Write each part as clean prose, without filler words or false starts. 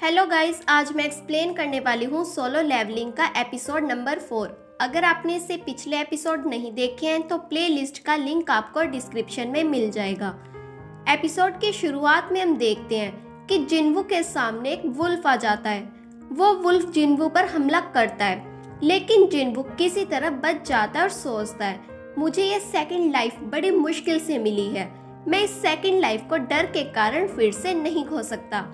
Hello guys, आज मैं explain करने वाली हूँ सोलो लेवलिंग का एपिसोड नंबर 4। अगर आपने इससे पिछले एपिसोड नहीं देखे हैं तो प्लेलिस्ट का लिंक आपको डिस्क्रिप्शन में मिल जाएगा। एपिसोड की शुरुआत में हम देखते हैं कि जिन्वू के सामने एक वुल्फ आ जाता है। वो वुल्फ जिन्वू पर हमला करता है, लेकिन जिन्वू किसी तरह बच जाता है और सोचता है मुझे ये सेकंड लाइफ बड़ी मुश्किल से मिली है, मैं इस सेकंड लाइफ को डर के कारण फिर से नहीं खो सकता।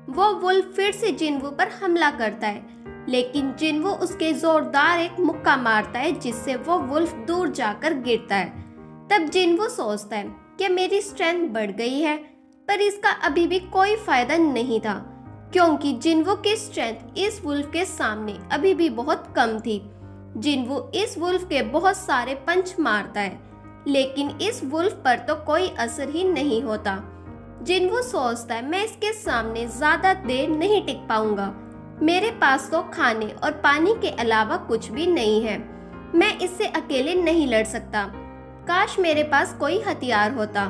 वो वुल्फ फिर से जिन्वू पर हमला करता है, लेकिन जिन्वू उसके जोरदार एक मुक्का मारता है जिससे वो वुल्फ दूर जाकर गिरता है। तब जिन्वू सोचता है कि मेरी स्ट्रेंथ बढ़ गई है, पर इसका अभी भी कोई फायदा नहीं था, क्योंकि जिन्वू की स्ट्रेंथ इस वुल्फ के सामने अभी भी बहुत कम थी। जिन्वू इस वुल्फ के बहुत सारे पंच मारता है, लेकिन इस वुल्फ पर तो कोई असर ही नहीं होता। जिन्वू सोचता है मैं इसके सामने ज्यादा देर नहीं टिक पाऊंगा, मेरे पास तो खाने और पानी के अलावा कुछ भी नहीं है, मैं इससे अकेले नहीं लड़ सकता, काश मेरे पास कोई हथियार होता।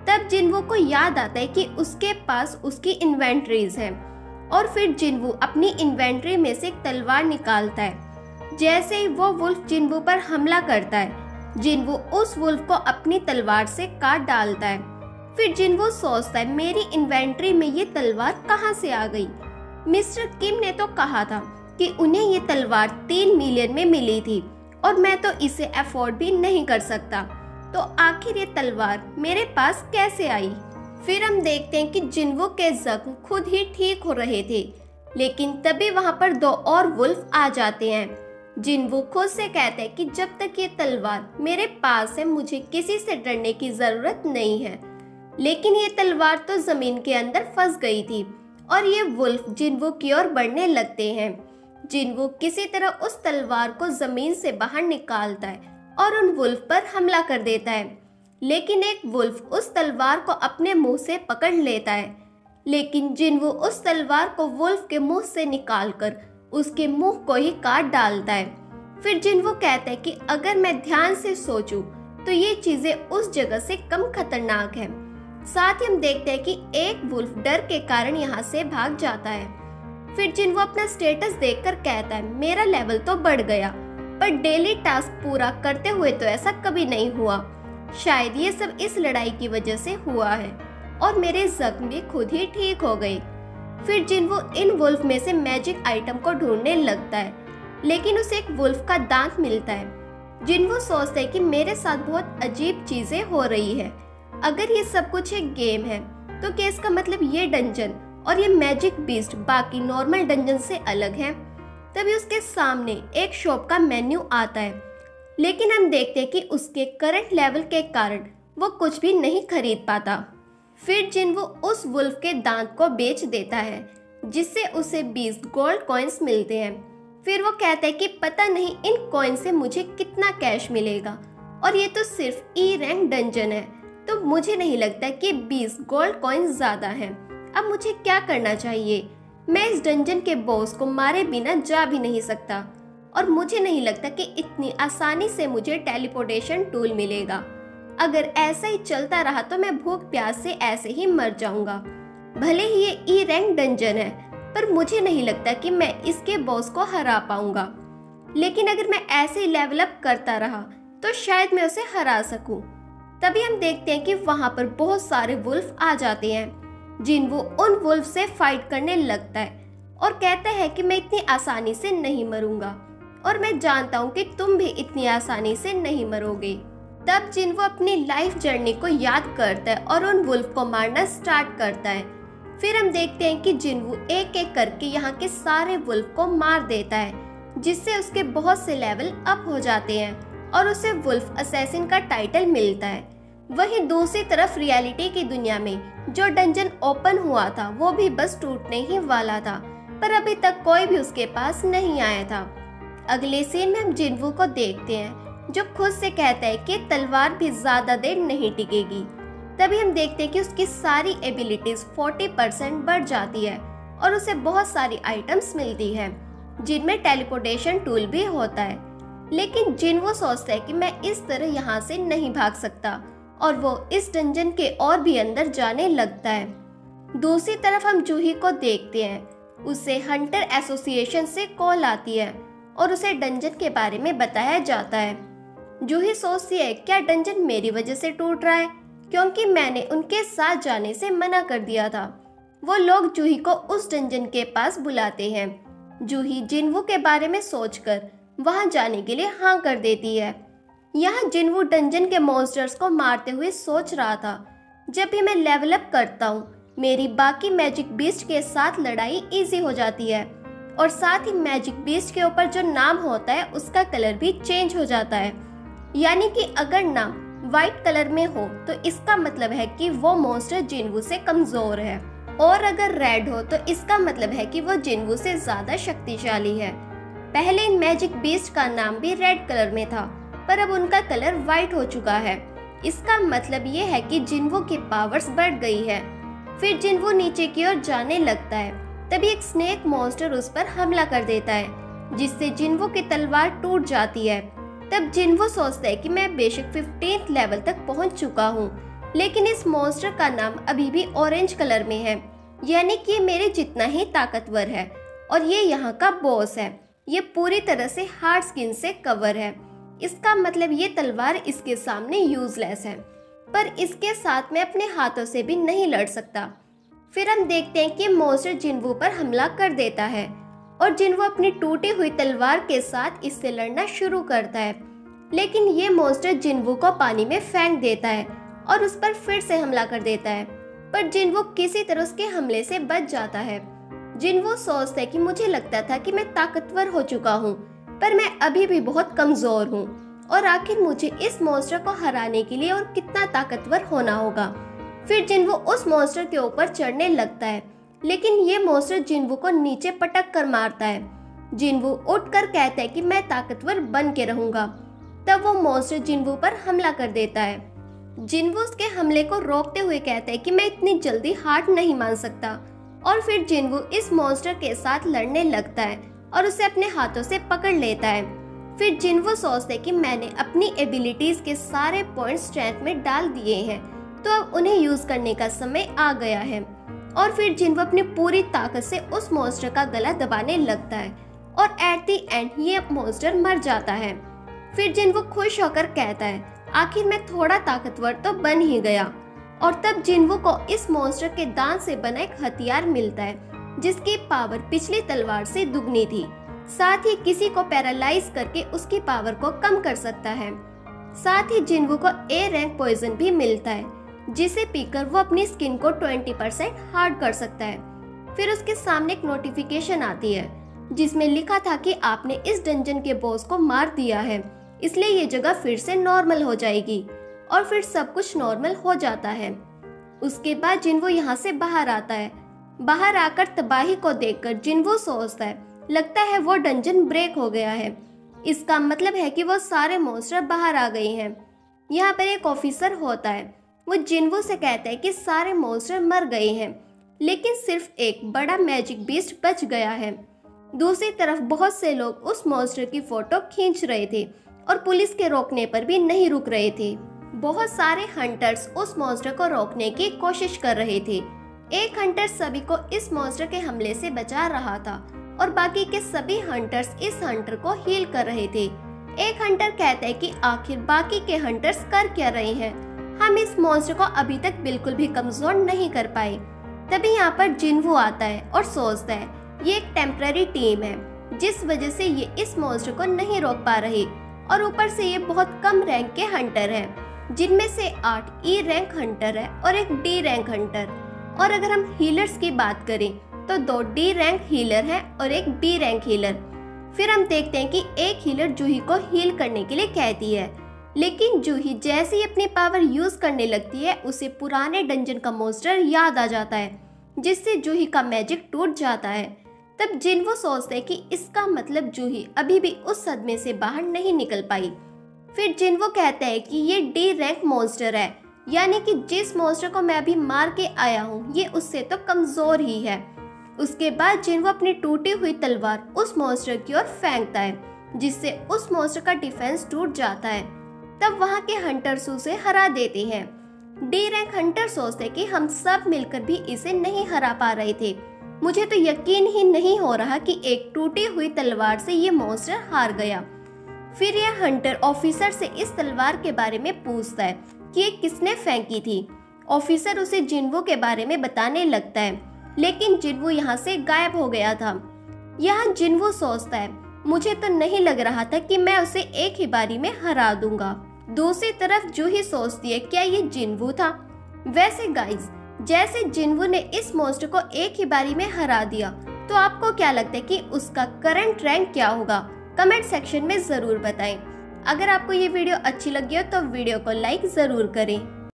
तब जिन्वू को याद आता है कि उसके पास उसकी इन्वेंटरीज हैं, और फिर जिन्वू अपनी इन्वेंटरी में से एक तलवार निकालता है। जैसे ही वो वुल्फ जिन्वू पर हमला करता है, जिन्वू उस वुल्फ को अपनी तलवार से काट डालता है। फिर जिन्वू सोचता है मेरी इन्वेंटरी में ये तलवार कहाँ से आ गई। मिस्टर किम ने तो कहा था कि उन्हें ये तलवार 3 मिलियन में मिली थी और मैं तो इसे अफोर्ड भी नहीं कर सकता, तो आखिर ये तलवार मेरे पास कैसे आई। फिर हम देखते हैं कि जिन्वू के जख्म खुद ही ठीक हो रहे थे, लेकिन तभी वहाँ पर 2 और वुल्फ आ जाते हैं। जिन्वू खुद से कहते हैं कि जब तक ये तलवार मेरे पास है मुझे किसी से डरने की जरूरत नहीं है, लेकिन ये तलवार तो जमीन के अंदर फंस गई थी और ये वुल्फ जिन्वू की ओर बढ़ने लगते हैं। जिन्वू किसी तरह उस तलवार को जमीन से बाहर निकालता है और उन वुल्फ पर हमला कर देता है, लेकिन एक वुल्फ उस तलवार को अपने मुंह से पकड़ लेता है। लेकिन जिन्वू उस तलवार को वुल्फ के मुंह से निकालकर उसके मुंह को ही काट डालता है। फिर जिन्वू कहता है कि अगर मैं ध्यान से सोचूं तो ये चीजें उस जगह से कम खतरनाक है। साथ ही हम देखते हैं कि एक वुल्फ डर के कारण यहाँ से भाग जाता है। फिर जिन्वू अपना स्टेटस देखकर कहता है मेरा लेवल तो बढ़ गया, पर डेली टास्क पूरा करते हुए तो ऐसा कभी नहीं हुआ, शायद ये सब इस लड़ाई की वजह से हुआ है और मेरे जख्म भी खुद ही ठीक हो गए। फिर जिन्वू इन वुल्फ में से मैजिक आइटम को ढूंढने लगता है, लेकिन उसे एक वुल्फ का दांत मिलता है। जिन्वू सोचता है कि मेरे साथ बहुत अजीब चीजें हो रही है, अगर ये सब कुछ एक गेम है तो क्या इसका मतलब ये डंजन और ये मैजिक बीस्ट बाकी नॉर्मल डंजन से अलग है। तभी उसके सामने एक शॉप का मेन्यू आता है, लेकिन हम देखते हैं कि उसके करंट लेवल के कारण वो कुछ भी नहीं खरीद पाता। फिर जिन्वू उस वुल्फ के दांत को बेच देता है, जिससे उसे 20 गोल्ड कॉइन्स मिलते हैं। फिर वो कहता है कि पता नहीं इन कॉइन से मुझे कितना कैश मिलेगा, और ये तो सिर्फ ई रैंक डंजन है, तो मुझे नहीं लगता कि 20 गोल्ड कॉइन्स ज्यादा हैं। अब मुझे क्या करना चाहिए, मैं इस डंजन के बॉस को मारे बिना जा भी नहीं सकता, और मुझे नहीं लगता कि इतनी आसानी से मुझे टेलीपोर्टेशन टूल मिलेगा। अगर ऐसा ही चलता रहा तो मैं भूख प्यास से ऐसे ही मर जाऊंगा। भले ही ये ई रैंक डंजन है, पर मुझे नहीं लगता कि मैं इसके बॉस को हरा पाऊंगा, लेकिन अगर मैं ऐसे ही लेवल अप करता रहा तो शायद मैं उसे हरा सकूं। तभी हम देखते हैं कि वहां पर बहुत सारे वुल्फ आ जाते हैं। जिन्वू उन वुल्फ से फाइट करने लगता है और कहता है कि मैं इतनी आसानी से नहीं मरूंगा, और मैं जानता हूं कि तुम भी इतनी आसानी से नहीं मरोगे। तब जिन्वू अपनी लाइफ जर्नी को याद करता है और उन वुल्फ को मारना स्टार्ट करता है। फिर हम देखते हैं कि जिन्वू एक एक करके यहाँ के सारे वुल्फ को मार देता है, जिससे उसके बहुत से लेवल अप हो जाते हैं और उसे वुल्फ असैसिन का टाइटल मिलता है। वहीं दूसरी तरफ रियलिटी की दुनिया में जो डंजन ओपन हुआ था वो भी बस टूटने ही वाला था, पर अभी तक कोई भी उसके पास नहीं आया था। अगले सीन में हम जिन्वू को देखते हैं जो खुद से कहता है कि तलवार भी ज्यादा देर नहीं टिकेगी। तभी हम देखते हैं कि उसकी सारी एबिलिटीज 40% बढ़ जाती है और उसे बहुत सारी आइटम्स मिलती है, जिनमें टेलीपोर्टेशन टूल भी होता है। लेकिन जिन्वू सोचता है कि मैं इस तरह यहाँ से नहीं भाग सकता, और वो इस डंजन के और भी अंदर जाने लगता है। दूसरी तरफ हम जूही को देखते हैं उसे हंटर एसोसिएशन से कॉल आती है और उसे डंजन के बारे में बताया जाता है। जूही सोचती है क्या डंजन मेरी वजह से टूट रहा है, क्योंकि मैंने उनके साथ जाने से मना कर दिया था। वो लोग जूही को उस डंजन के पास बुलाते हैं। जूही जिनवू के बारे में सोचकर वहां जाने के लिए हाँ कर देती है। यहाँ जिनवू डंजन के मॉन्स्टर्स को मारते हुए सोच रहा था, जब भी मैं लेवल अप करता हूँ मेरी बाकी मैजिक बीस्ट के साथ लड़ाई इजी हो जाती है, और साथ ही मैजिक बीस्ट के ऊपर जो नाम होता है उसका कलर भी चेंज हो जाता है। यानी कि अगर नाम व्हाइट कलर में हो तो इसका मतलब है कि वो मॉन्स्टर जिनवू से कमजोर है, और अगर रेड हो तो इसका मतलब है कि वो जिनवू से ज्यादा शक्तिशाली है। पहले इन मैजिक बीस्ट का नाम भी रेड कलर में था, पर अब उनका कलर व्हाइट हो चुका है। इसका मतलब ये है कि जिनवू की पावर्स बढ़ गई है। फिर जिनवू नीचे की ओर जाने लगता है, तभी एक स्नेक मॉन्स्टर उस पर हमला कर देता है, जिससे जिनवू की तलवार टूट जाती है। तब जिनवू सोचता है कि मैं बेशक 15th लेवल तक पहुंच चुका हूं, लेकिन इस मॉन्स्टर का नाम अभी भी ऑरेंज कलर में है, यानी कि ये मेरे जितना ही ताकतवर है, और ये यहाँ का बॉस है। ये पूरी तरह से हार्ड स्किन से कवर है। इसका मतलब ये तलवार इसके सामने यूजलेस है, पर इसके साथ मैं अपने हाथों से भी नहीं लड़ सकता। फिर हम देखते हैं कि मॉन्स्टर जिनवू पर हमला कर देता है, और जिनवू अपनी टूटी हुई तलवार के साथ इससे लड़ना शुरू करता है। लेकिन ये मॉन्स्टर जिनवू को पानी में फेंक देता है और उस पर फिर से हमला कर देता है, पर जिनवू किसी तरह उसके हमले से बच जाता है। जिनवू सोचता है कि मुझे लगता था कि मैं ताकतवर हो चुका हूँ, पर मैं अभी भी बहुत कमजोर हूँ, और आखिर मुझे इस मॉन्स्टर को हराने के लिए और कितना ताकतवर होना होगा। फिर जिनवू उस मॉन्स्टर के ऊपर चढ़ने लगता है, लेकिन ये मॉन्स्टर जिनवू को नीचे पटक कर मारता है। जिनवू उठकर कहता है कि मैं ताकतवर बन के रहूंगा। तब वो मॉन्स्टर जिनवू पर हमला कर देता है। जिनवू उसके हमले को रोकते हुए कहता है कि मैं इतनी जल्दी हार नहीं मान सकता, और फिर जिनवू इस मॉन्स्टर के साथ लड़ने लगता है और उसे अपने हाथों से पकड़ लेता है। फिर जिनवू सोचता है कि मैंने अपनी एबिलिटीज के सारे पॉइंट स्ट्रेंथ में डाल दिए हैं, तो अब उन्हें यूज करने का समय आ गया है। और फिर जिनवू अपनी पूरी ताकत से उस मॉन्स्टर का गला दबाने लगता है, और एट द एंड ये मॉन्स्टर मर जाता है। फिर जिनवू खुश होकर कहता है आखिर मैं थोड़ा ताकतवर तो बन ही गया। और तब जिनवू को इस मॉन्स्टर के दांत से बना एक हथियार मिलता है, जिसकी पावर पिछली तलवार से दुगनी थी। साथ ही किसी को पैरालाइज करके उसकी पावर को कम कर सकता है। साथ ही जिनवू को ए रैंक पॉइजन भी मिलता है, जिसे पीकर वो अपनी स्किन को 20% हार्ड कर सकता है। फिर उसके सामने एक नोटिफिकेशन आती है, जिसमें लिखा था कि आपने इस डंजन के बॉस को मार दिया है, इसलिए ये जगह फिर से नॉर्मल हो जाएगी। और फिर सब कुछ नॉर्मल हो जाता है। उसके बाद जिनवू यहाँ से बाहर आता है। बाहर आकर तबाही को देखकर जिनवू सोचता है लगता है वो डंजन ब्रेक हो गया है। इसका मतलब है कि वो सारे मॉन्स्टर बाहर आ गए हैं। यहाँ पर एक ऑफिसर होता है, वो जिनवू से कहता है कि सारे मॉन्स्टर मर गए हैं, लेकिन सिर्फ एक बड़ा मैजिक बीस्ट बच गया है। दूसरी तरफ बहुत से लोग उस मॉन्स्टर की फोटो खींच रहे थे और पुलिस के रोकने पर भी नहीं रुक रहे थे। बहुत सारे हंटर्स उस मॉन्स्टर को रोकने की कोशिश कर रहे थे। एक हंटर सभी को इस मॉन्स्टर के हमले से बचा रहा था, और बाकी के सभी हंटर्स इस हंटर को हील कर रहे थे। एक हंटर कहता है कि आखिर बाकी के हंटर्स कर क्या रहे हैं, हम इस मॉन्स्टर को अभी तक बिल्कुल भी कमजोर नहीं कर पाए। तभी यहाँ पर जिनवू आता है और सोचता है ये एक टेम्पररी टीम है, जिस वजह से ये इस मॉन्स्टर को नहीं रोक पा रहे, और ऊपर से ये बहुत कम रैंक के हंटर हैं, जिनमें से 8 ई रैंक हंटर है और एक डी रैंक हंटर। और अगर हम हीलर्स की बात करें तो 2 डी रैंक हीलर हैं और एक बी रैंक हीलर। फिर हम देखते हैं कि एक हीलर जूही को हील करने के लिए कहती है, लेकिन जूही जैसे ही अपनी पावर यूज करने लगती है उसे पुराने डंजन का मॉन्स्टर याद आ जाता है, जिससे जूही का मैजिक टूट जाता है। तब जिनवू सोचते हैं कि इसका मतलब जूही अभी भी उस सदमे से बाहर नहीं निकल पाई। फिर जिनवू कहता है कि ये डी रैंक मॉन्स्टर है, यानी कि जिस मॉन्स्टर को मैं अभी मार के आया हूँ ये उससे तो कमजोर ही है। उसके बाद जिनवू अपनी टूटी हुई तलवार उस मॉन्स्टर की ओर फेंकता है, जिससे उस मॉन्स्टर का डिफेंस टूट जाता है। तब वहाँ के हंटर्स उसे हरा देते हैं। डी रैंक हंटर सोचते कि हम सब मिलकर भी इसे नहीं हरा पा रहे थे, मुझे तो यकीन ही नहीं हो रहा कि एक टूटी हुई तलवार से ये मॉन्स्टर हार गया। फिर यह हंटर ऑफिसर से इस तलवार के बारे में पूछता है कि ये किसने फेंकी थी। ऑफिसर उसे जिन्वो के बारे में बताने लगता है, लेकिन जिन्वो यहाँ से गायब हो गया था। यहाँ जिन्वो सोचता है, मुझे तो नहीं लग रहा था कि मैं उसे एक ही बारी में हरा दूंगा। दूसरी तरफ जूही सोचती है, क्या ये जिन्वो था? वैसे गाइस, जैसे जिन्वो ने इस मॉन्स्टर को एक ही बारी में हरा दिया, तो आपको क्या लगता है कि उसका करंट रैंक क्या होगा? कमेंट सेक्शन में जरूर बताएं। अगर आपको ये वीडियो अच्छी लगी हो तो वीडियो को लाइक जरूर करें।